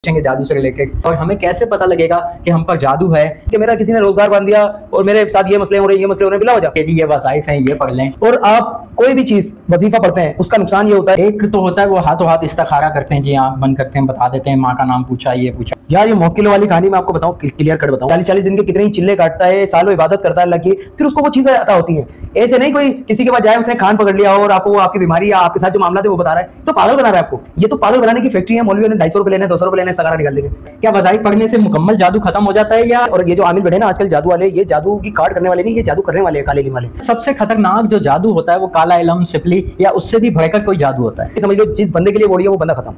पूछेंगे जादू से रिलेटेड। और हमें कैसे पता लगेगा कि हम पर जादू है कि मेरा किसी ने रोजगार बांध दिया और मेरे साथ ये मसले हो रहे हैं, ये मसले हो रहे हैं, बिला हो जाए जी ये वज़ाइफ हैं, ये पढ़ लें। और आप कोई भी चीज वजीफा पढ़ते हैं उसका नुकसान ये होता है, एक तो होता है वो हाथों हाथ इस्तिखारा करते हैं जी, आंख बंद करते हैं, बता देते हैं माँ का नाम पूछा, ये पूछा। यार ये मौकिलों वाली कहानी मैं आपको बताऊं, क्लियर कट बताऊं, 40-40 दिन के कितने ही चिल्ले काटता है, सालों इबादत करता है अल्लाह की, फिर उसको वो चीजें अता होती है। ऐसे नहीं कोई किसी के पास जाए उसने कान पकड़ लिया और आपको आपकी बीमारी या आपके साथ जो मामला थे वो बता रहा है, तो पागल बना रहा है आपको। ये तो पागल बनाने की फैक्ट्री है, मौलवियों ने 250 रुपए लेने, 200 रुपए लेने, सगारा निकाल देंगे। क्या वज़ाइफ पढ़ने से मुकम्मल जादू खत्म हो जाता है या? और ये जो आमिल बैठे ना आजकल जादू वाले, ये जादू की कार्ड करने वाले नहीं, ये जादू करने वाले हैं, काले इल्म वाले। सबसे खतरनाक जो जादू होता है वो काला इल्म, सिपली या उससे भी भयंकर कोई जादू होता है। समझ लो जिस बंदे के लिए बोली है वो बंदा खत्म।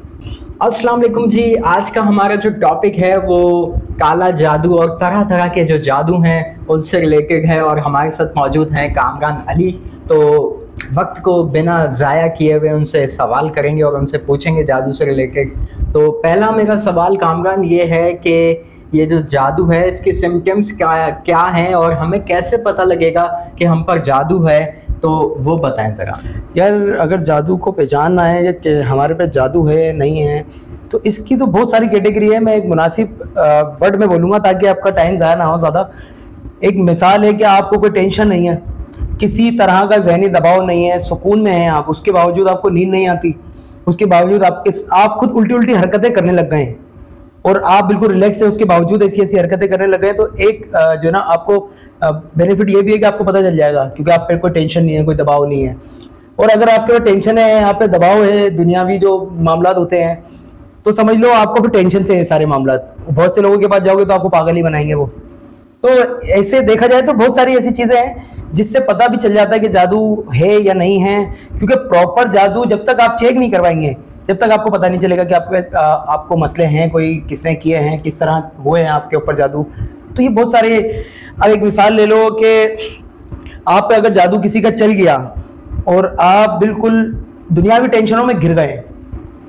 अस्सलाम वालेकुम जी, आज का हमारा जो टॉपिक है वो काला जादू और तरह तरह के जो जादू हैं उनसे रिलेटेड है और हमारे साथ मौजूद हैं कामरान अली। तो वक्त को बिना ज़ाया किए हुए उनसे सवाल करेंगे और उनसे पूछेंगे जादू से रिलेटेड। तो पहला मेरा सवाल कामरान ये है कि ये जो जादू है इसके सिम्टम्स क्या हैं और हमें कैसे पता लगेगा कि हम पर जादू है, तो वो बताएं ज़रा। यार अगर जादू को पहचानना है या कि हमारे पे जादू है नहीं है, तो इसकी तो बहुत सारी कैटेगरी है। मैं एक मुनासिब वर्ड में बोलूँगा ताकि आपका टाइम ज़ाया ना हो ज़्यादा। एक मिसाल है कि आपको कोई टेंशन नहीं है, किसी तरह का जहनी दबाव नहीं है, सुकून में हैं आप, उसके बावजूद आपको नींद नहीं आती, उसके बावजूद आप खुद उल्टी उल्टी हरकतें करने लग गए हैं और आप बिल्कुल रिलैक्स है, उसके बावजूद ऐसी ऐसी हरकतें करने लग गए, तो एक जो ना आपको बेनिफिट ये भी है कि आपको पता चल जाएगा क्योंकि आप पे कोई टेंशन नहीं है, कोई दबाव नहीं है। और अगर आपके टेंशन है, आप पे दबाव है, दुनियावी जो मामला होते हैं, तो समझ लो आपको भी टेंशन से है सारे मामला। बहुत से लोगों के पास जाओगे तो आपको पागल ही बनाएंगे वो। तो ऐसे देखा जाए तो बहुत सारी ऐसी चीज़ें हैं जिससे पता भी चल जाता है कि जादू है या नहीं है, क्योंकि प्रॉपर जादू जब तक आप चेक नहीं करवाएंगे जब तक आपको पता नहीं चलेगा कि आपको मसले हैं, कोई किसने किए हैं, किस तरह हुए हैं आपके ऊपर जादू। तो ये बहुत सारे, अब एक मिसाल ले लो कि आप पे अगर जादू किसी का चल गया और आप बिल्कुल दुनियावी टेंशनों में घिर गए,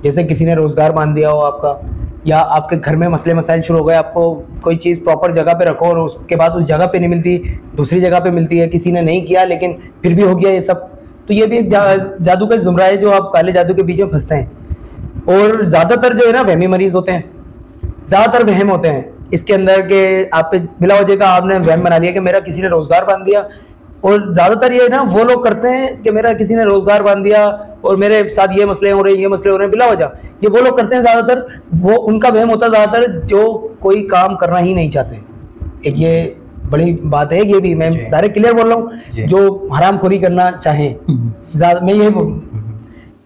जैसे किसी ने रोज़गार बांध दिया हो आपका, या आपके घर में मसले मसाइल शुरू हो गए, आपको कोई चीज़ प्रॉपर जगह पे रखो और उसके बाद उस जगह पे नहीं मिलती, दूसरी जगह पे मिलती है, किसी ने नहीं किया लेकिन फिर भी हो गया ये सब, तो ये भी एक जादू का जुमरा है जो आप काले जादू के बीच में फंसते हैं। और ज़्यादातर जो है ना वहमी मरीज होते हैं, ज़्यादातर वहम होते हैं इसके अंदर के आप पे बिला वजह का आपने वहम बना लिया कि मेरा किसी ने रोज़गार बांध दिया। और ज़्यादातर ये ना वो लोग करते हैं कि मेरा किसी ने रोज़गार बांध दिया और मेरे साथ ये मसले हो रहे हैं, ये मसले हो रहे हैं, बिला वजह। ये वो लोग करते हैं ज़्यादातर, वो उनका वहम होता है ज़्यादातर जो कोई काम करना ही नहीं चाहते। एक ये बड़ी बात है, ये भी मैं डायरेक्ट क्लियर बोल रहा हूँ, जो हरामखोरी करना चाहें मैं ये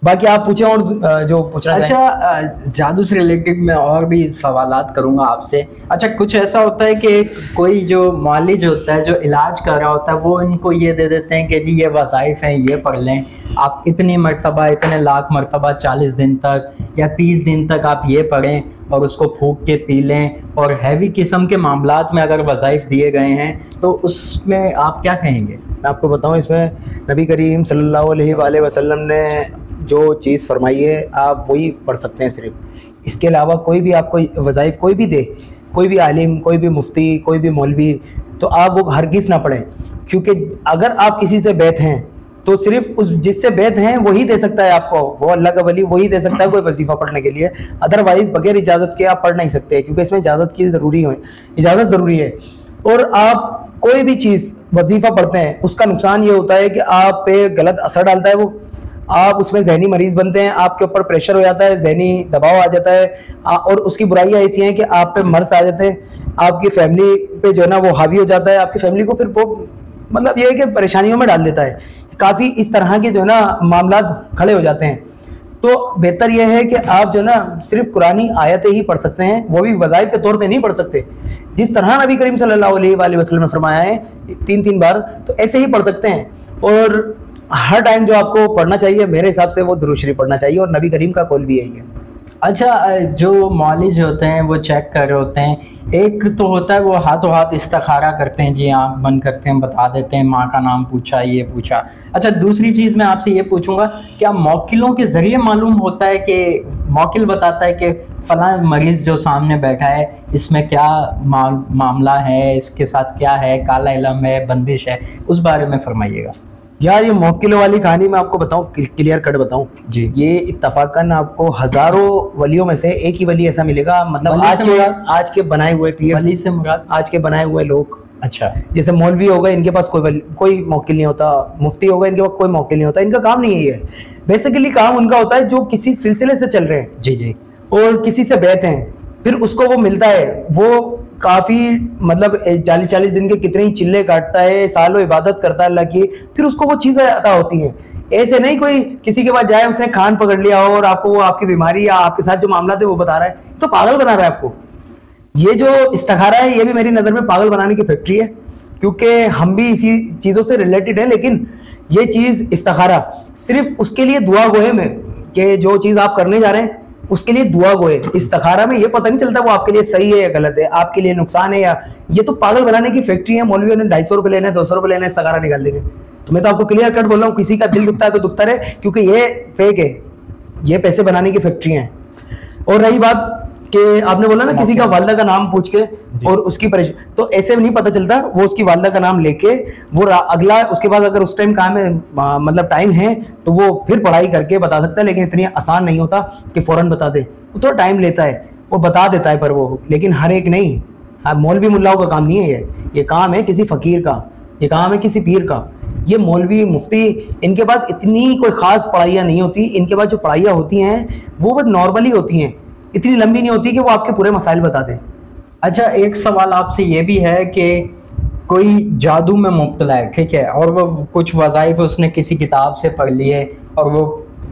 बाकी आप पूछें और जो पूछना। अच्छा, जादू से रिलेटेड मैं और भी सवालात करूंगा आपसे। अच्छा, कुछ ऐसा होता है कि कोई जो मालिज होता है, जो इलाज कर रहा होता है, वो इनको ये दे देते हैं कि जी ये वज़ाइफ हैं, ये पढ़ लें, आप इतनी मरतबा, इतने लाख मरतबा 40 दिन तक या 30 दिन तक आप ये पढ़ें और उसको फूंक के पी लें। और हैवी किस्म के मामलात में अगर वज़ाइफ दिए गए हैं तो उसमें आप क्या कहेंगे? मैं आपको बताऊँ, इसमें नबी करीम सल्लल्लाहु अलैहि वसल्लम ने जो चीज़ फरमाई है आप वही पढ़ सकते हैं सिर्फ। इसके अलावा कोई भी आपको वज़ाइफ कोई भी दे, कोई भी आलिम, कोई भी मुफ्ती, कोई भी मौलवी, तो आप वो हरगिज़ ना पढ़ें, क्योंकि अगर आप किसी से बैत हैं तो सिर्फ उस जिससे बैत हैं वही दे सकता है आपको, वो अल्लाह का वली वही दे सकता है कोई वजीफ़ा पढ़ने के लिए। अदरवाइज़ बगैर इजाज़त के आप पढ़ नहीं सकते, क्योंकि इसमें इजाज़त की इजाज़त ज़रूरी है। और आप कोई भी चीज़ वजीफ़ा पढ़ते हैं उसका नुकसान ये होता है कि आप पे गलत असर डालता है वो, आप उसमें जहनी मरीज़ बनते हैं, आपके ऊपर प्रेशर हो जाता है, जहनी दबाव आ जाता है, और उसकी बुराइयाँ ऐसी हैं कि आप पे मर्ज आ जाते हैं, आपकी फैमिली पे जो है ना वो हावी हो जाता है, आपकी फैमिली को फिर वो मतलब ये है कि परेशानियों में डाल देता है। काफ़ी इस तरह के जो है ना मामला खड़े हो जाते हैं। तो बेहतर यह है कि आप जो है ना सिर्फ कुरानी आयतें ही पढ़ सकते हैं, वो भी वज़ाइफ के तौर पे नहीं पढ़ सकते। जिस तरह नबी करीम सल्लल्लाहु अलैहि वसल्लम ने फरमाया है 3-3 बार, तो ऐसे ही पढ़ सकते हैं। और हर टाइम जो आपको पढ़ना चाहिए मेरे हिसाब से वो दुरूद शरीफ पढ़ना चाहिए, और नबी करीम का कौल भी यही है। अच्छा, जो मौलिज होते हैं वो चेक कर रहे होते हैं, एक तो होता है वो हाथों हाथ इस्तिखारा करते हैं जी, आंख बंद करते हैं, बता देते हैं माँ का नाम पूछा, ये पूछा। अच्छा, दूसरी चीज़ मैं आपसे ये पूछूंगा, क्या मौकिलों के ज़रिए मालूम होता है कि मौकिल बताता है कि फ़लाँ मरीज़ जो सामने बैठा है इसमें क्या मामला है, इसके साथ क्या है, काला इल्म है, बंदिश है, उस बारे में फरमाइएगा। यार ये मौकिलों वाली कहानी मैं आपको बताऊं, क्लियर कट बताऊं जी। ये इत्तफाकन आपको हजारों वलियों में से एक ही वली ऐसा मिलेगा, मतलब वली से मुराद? आज के बनाए हुए पीर, वली से मुराद? आज के बनाए हुए लोग। अच्छा। जैसे मौलवी हो गए, इनके पास कोई मौकिल नहीं होता, मुफ्ती हो गए, इनके पास कोई मौकिल नहीं होता, इनका काम नहीं है ये। बेसिकली काम उनका होता है जो किसी सिलसिले से चल रहे हैं जी जी। और किसी से बैठ हैं, फिर उसको वो मिलता है, वो काफी मतलब 40-40 दिन के कितने ही चिल्ले काटता है, सालों इबादत करता है अल्लाह की, फिर उसको वो चीजें अता होती हैं। ऐसे नहीं कोई किसी के पास जाए, उसने खान पकड़ लिया और आपको वो आपकी बीमारी या आपके साथ जो मामला थे वो बता रहा है, तो पागल बना रहा है आपको। ये जो इस्तिखारा है ये भी मेरी नज़र में पागल बनाने की फैक्ट्री है, क्योंकि हम भी इसी चीज़ों से रिलेटेड है। लेकिन ये चीज़ इस्तिखारा सिर्फ उसके लिए दुआ गो है मैं, कि जो चीज़ आप करने जा रहे हैं उसके लिए दुआ गो है। इस्तिखारा में ये पता नहीं चलता वो आपके लिए सही है या गलत है, आपके लिए नुकसान है, या ये तो पागल बनाने की फैक्ट्री है। मौलवियों ने 250 रुपये लेने, 200 रुपये लेने, इस्तिखारा निकाल देंगे। तो मैं तो आपको क्लियर कट बोल रहा हूँ, किसी का दिल दुखता है तो दुखता रहे, क्योंकि ये फेक है, ये पैसे बनाने की फैक्ट्री है। और रही बात कि आपने बोला ना किसी का वालदा का नाम पूछ के और उसकी परेशानी, तो ऐसे नहीं पता चलता। वो उसकी वालदा का नाम लेके वो अगला उसके बाद अगर उस टाइम काम है, मतलब टाइम है, तो वो फिर पढ़ाई करके बता सकता है। लेकिन इतनी आसान नहीं होता कि फौरन बता दे, वो थोड़ा टाइम लेता है, वो बता देता है पर वो, लेकिन हर एक नहीं। मौलवी मुल्लाओं का काम नहीं है ये काम है किसी फकीर का, ये काम है किसी पीर का। ये मौलवी मुफ्ती, इनके पास इतनी कोई खास पढ़ाइयाँ नहीं होती, इनके पास जो पढ़ाइयाँ होती हैं वो बस नॉर्मली होती हैं, इतनी लंबी नहीं होती कि वो आपके पूरे मसाइल बता दें। अच्छा, एक सवाल आपसे ये भी है कि कोई जादू में मुब्तला है, ठीक है, और वो कुछ वज़ाइफ उसने किसी किताब से पढ़ लिए और वो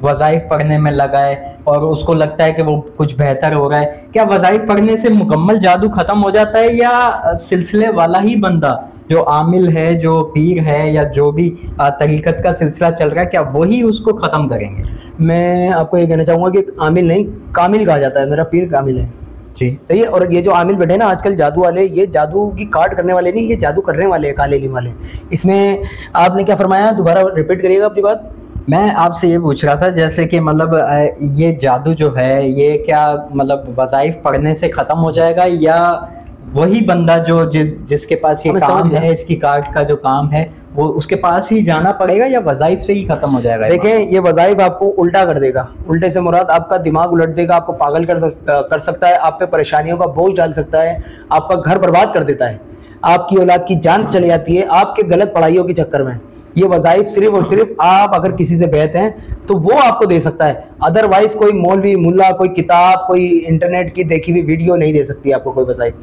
वज़ाइफ पढ़ने में लगा है और उसको लगता है कि वो कुछ बेहतर हो रहा है, क्या वज़ाइफ पढ़ने से मुकम्मल जादू ख़त्म हो जाता है, या सिलसिले वाला ही बंदा जो आमिल है, जो पीर है, या जो भी तरीक़त का सिलसिला चल रहा है, क्या वही उसको ख़त्म करेंगे? मैं आपको ये कहना चाहूँगा कि आमिल नहीं, कामिल कहा जाता है। मेरा पीर कामिल है जी, सही है। और ये जो आमिल बैठे ना आजकल जादू वाले, ये जादू की काट करने वाले नहीं, ये जादू करने वाले हैं, काले इल्म वाले। इसमें आपने क्या फरमाया, दोबारा रिपीट करिएगा अपनी बात। मैं आपसे ये पूछ रहा था जैसे कि मतलब ये जादू जो है ये क्या मतलब वज़ाइफ पढ़ने से ख़त्म हो जाएगा, या वही बंदा जो जिसके पास ये काम है, इसकी कार्ड का जो काम है, वो उसके पास ही जाना पड़ेगा, या वज़ाइफ से ही ख़त्म हो जाएगा? देखें, ये वज़ाइफ आपको उल्टा कर देगा। उल्टे से मुराद आपका दिमाग उलट देगा, आपको पागल कर सकता है, आप पे परेशानियों का बोझ डाल सकता है, आपका घर बर्बाद कर देता है, आपकी औलाद की जान चली जाती है आपके गलत पढ़ाइयों के चक्कर में। ये वज़ाइफ सिर्फ और सिर्फ आप अगर किसी से बेहतर हैं तो वो आपको दे सकता है, अदरवाइज कोई मौलवी मुल्ला, कोई किताब, कोई इंटरनेट की देखी हुई वीडियो नहीं दे सकती आपको कोई वज़ाइफ,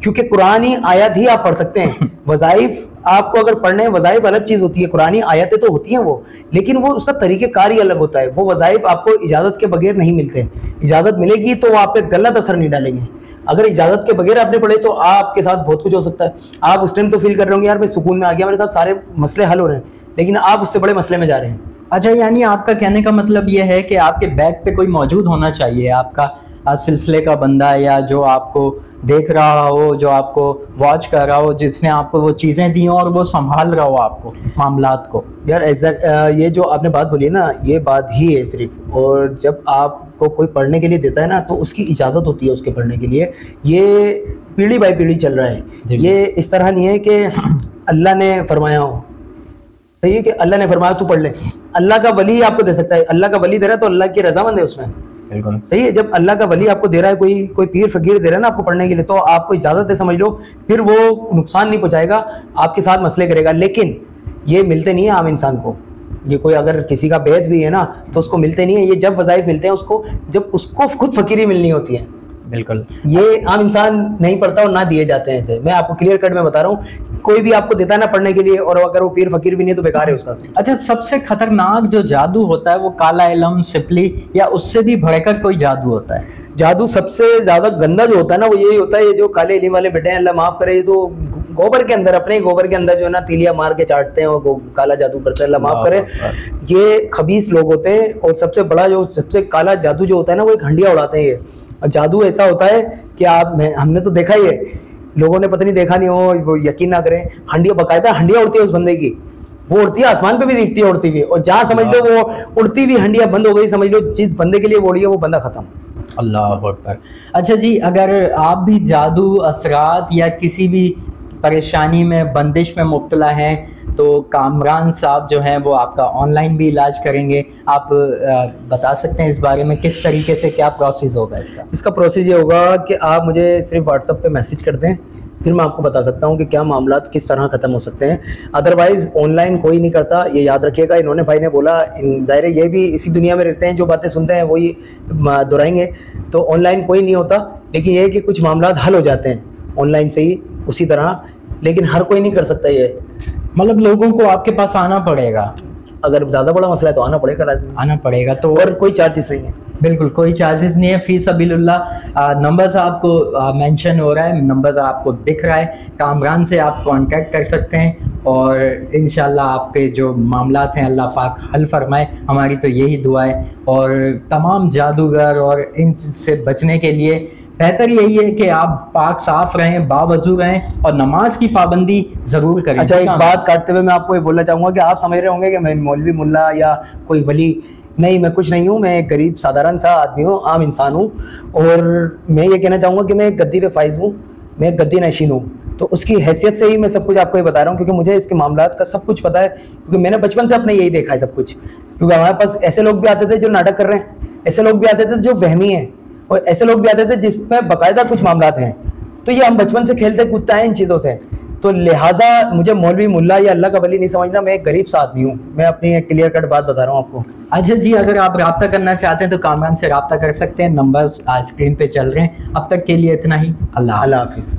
क्योंकि कुरानी आयत ही आप पढ़ सकते हैं। वज़ाइफ आपको अगर पढ़ने, वज़ाइफ अलग चीज़ होती है, कुरानी आयतें तो होती हैं वो, लेकिन वो उसका तरीक़ेकार ही अलग होता है। वो वज़ाइफ आपको इजाज़त के बगैर नहीं मिलते, इजाज़त मिलेगी तो वो आप पे गलत असर नहीं डालेंगे। अगर इजाज़त के बगैर आपने पढ़े तो आपके साथ बहुत कुछ हो सकता है। आप उस टाइम तो फील कर रहे होंगे यार मैं सुकून में आ गया, मेरे साथ सारे मसले हल हो रहे हैं, लेकिन आप उससे बड़े मसले में जा रहे हैं। अच्छा, यानी आपका कहने का मतलब ये है कि आपके बैग पे कोई मौजूद होना चाहिए, आपका सिलसिले का बंदा, या जो आपको देख रहा हो, जो आपको वॉच कर रहा हो, जिसने आपको वो चीज़ें दी और वो संभाल रहा हो आपको मामलात को। यार ये जो आपने बात बोली है ना, ये बात ही है सिर्फ। और जब आपको कोई पढ़ने के लिए देता है ना तो उसकी इजाज़त होती है उसके पढ़ने के लिए। ये पीढ़ी बाई पीढ़ी चल रहा है, ये इस तरह नहीं है कि अल्लाह ने फरमाया हो। सही है कि अल्लाह ने फरमाया तू पढ़ ले, अल्लाह का वली आपको दे सकता है। अल्लाह का वली दे रहा है तो अल्लाह की रजामंद है उसमें, बिल्कुल सही है। जब अल्लाह का वली आपको दे रहा है, कोई पीर फकीर दे रहा है ना आपको पढ़ने के लिए, तो आपको इजाज़त है समझ लो, फिर वो नुकसान नहीं पहुंचाएगा, आपके साथ मसले करेगा। लेकिन ये मिलते नहीं है आम इंसान को। ये कोई अगर किसी का बैत भी है ना तो उसको मिलते नहीं है। ये जब वज़ाइफ मिलते हैं उसको, जब उसको खुद फकीरी मिलनी होती है। बिल्कुल, ये आम इंसान नहीं पढ़ता और ना दिए जाते हैं ऐसे। मैं आपको क्लियर कट में बता रहा हूँ, कोई भी आपको देता है ना पढ़ने के लिए, और अगर वो पीर फकीर भी नहीं है तो बेकार है उसका। अच्छा, सबसे खतरनाक जो जादू होता है वो काला इल्म, सिपली, या उससे भी भड़कर कोई जादू होता है? जादू सबसे ज्यादा गंदा जो होता है ना वो यही होता है, ये जो काले इल्म वाले बेटे हैं, अल्लाह माफ करे, ये तो गोबर के अंदर, अपने गोबर के अंदर जो है ना तीलियां मार के चाटते हैं और काला जादू करते हैं, अल्लाह माफ करे। ये खबीस लोग होते हैं। और सबसे बड़ा जो सबसे काला जादू जो होता है ना वो एक हंडिया उड़ाते हैं। ये जादू ऐसा होता है कि हमने तो देखा ही है, लोगों ने पता नहीं देखा नहीं हो, वो यकीन ना करें, हंडिया बकायदा हंडिया उड़ती है उस बंदे की, वो उड़ती है, आसमान पे भी दिखती है उड़ती हुई, और जहाँ समझ लो वो उड़ती हुई हंडिया बंद हो गई, समझ लो जिस बंदे के लिए वो उड़ी है वो बंदा खत्म। अल्लाह अकबर। अच्छा जी, अगर आप भी जादू, असरात या किसी भी परेशानी में, बंदिश में मुब्तला हैं, तो कामरान साहब जो हैं वो आपका ऑनलाइन भी इलाज करेंगे। आप बता सकते हैं इस बारे में किस तरीके से क्या प्रोसेस होगा इसका? इसका प्रोसेस ये होगा कि आप मुझे सिर्फ व्हाट्सएप पे मैसेज कर दें, फिर मैं आपको बता सकता हूँ कि क्या मामला किस तरह ख़त्म हो सकते हैं। अदरवाइज़ ऑनलाइन कोई नहीं करता, ये याद रखिएगा। इन्होंने भाई ने बोला, ज़ाहिर है ये भी इसी दुनिया में रहते हैं, जो बातें सुनते हैं वही दोहराएंगे। तो ऑनलाइन कोई नहीं होता, लेकिन ये है कि कुछ मामला हल हो जाते हैं ऑनलाइन से ही उसी तरह, लेकिन हर कोई नहीं कर सकता ये। मतलब लोगों को आपके पास आना पड़ेगा, अगर ज़्यादा बड़ा मसला है तो आना पड़ेगा, लाज़िम आना पड़ेगा। तो और कोई चार्जेस नहीं है, बिल्कुल कोई चार्जेस नहीं है, फी सबीलुल्लाह। नंबर्स आपको मेंशन हो रहा है, नंबर आपको दिख रहा है, कामरान से आप कांटेक्ट कर सकते हैं और इंशाल्लाह आपके जो मामलात हैं अल्लाह पाक हल फरमाए, हमारी तो यही दुआ है। और तमाम जादूगर और इनसे बचने के लिए बेहतर यही है कि आप पाक साफ रहें, बावजू रहें और नमाज की पाबंदी ज़रूर करें। अच्छा, एक बात काटते हुए मैं आपको ये बोलना चाहूँगा कि आप समझ रहे होंगे कि मैं मौलवी मुल्ला या कोई वली, नहीं, मैं कुछ नहीं हूँ। मैं एक गरीब साधारण सा आदमी हूँ, आम इंसान हूँ। और मैं ये कहना चाहूँगा कि मैं एक गद्दी पे फाइज हूँ, मैं एक गद्दी नशीन हूँ। तो उसकी हैसियत से ही मैं सब कुछ आपको ये बता रहा हूँ, क्योंकि मुझे इसके मामलात का सब कुछ पता है, क्योंकि मैंने बचपन से अपने यही देखा है सब कुछ। क्योंकि हमारे पास ऐसे लोग भी आते थे जो नाटक कर रहे हैं, ऐसे लोग भी आते थे जो वहमी हैं, और ऐसे लोग भी आते थे जिसमें बाकायदा कुछ मामलात हैं। तो ये हम बचपन से खेलते कूदते हैं इन चीज़ों से। तो लिहाजा मुझे मौलवी मुल्ला या अल्लाह का वली नहीं समझना, मैं एक गरीब सा आदमी हूँ। मैं अपनी एक क्लियर कट बात बता रहा हूँ आपको। अच्छा जी, अगर आप रब्ता करना चाहते हैं तो कामरान से रब्ता कर सकते हैं, नंबर्स स्क्रीन पे चल रहे हैं। अब तक के लिए इतना ही, अल्लाह हाफिज़।